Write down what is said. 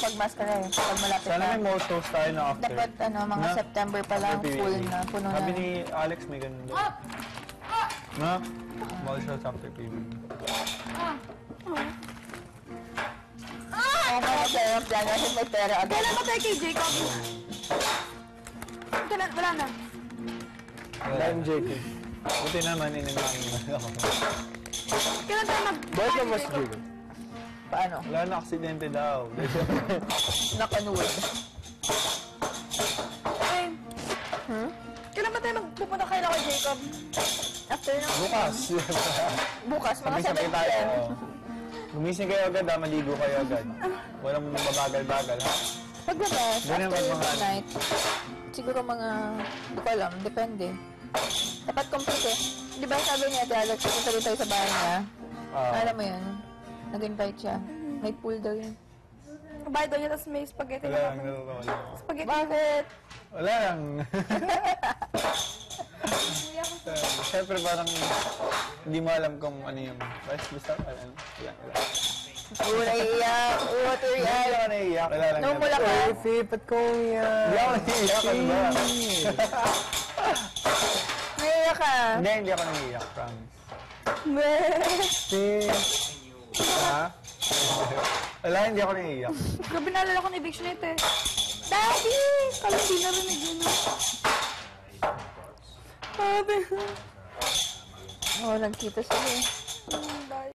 makapag-maskara eh. Pag malapit Sana na. may more toast tayo na after. Dapat mga September pa lang full na, puno na. Sabi ni Alex may ganun doon. Na? Bawal siya sa after PBB. Kaya mga pera plano kasi may pera agad. Kailan ba tayo kay Jacob? Kailan? Wala na. Wala yung JK. Buti naman, inimangin ako. Kailan tayo Bakit na mas Jacob? Paano? Wala na, aksidente daw. Nakanuwid. Eh, kailan ba tayo magpupunta kailan kay Jacob? After ng... Bukas. Bukas, mga Sabay-sabay 7 tayo. p.m. Gumising kayo agad, maligo kayo agad. Walang mabagal-bagal, ha? Paglabas, Ganyan after pag mga- midnight, siguro mga, hindi ko alam, depende. Dapat complete eh. Di ba sabi niya, Alex, pupunta rin tayo sa bahay niya. Alam mo yun, nag-invite siya. May pool daw yun. Bayad daw niya, tapos may spaghetti Wala na lang, kami. wala. Spaghetti. Bakit? Wala lang. Siyempre parang hindi mo alam kung ano yung basta ano. Wala. Oo, naiiyak. Water Hindi yan. ako naiiyak. Wala lang. Namumula ka. Ba't ko yan? Hindi ako naiiyak. Ano ba? Naiiyak ka. Hindi ako naiiyak. Promise. Ha? Wala, hindi ako naiiyak. Gabi naalala ko ng eviction ito eh. Daddy! Kala hindi na rin yun. Sabi. Oo, nagkita sila eh.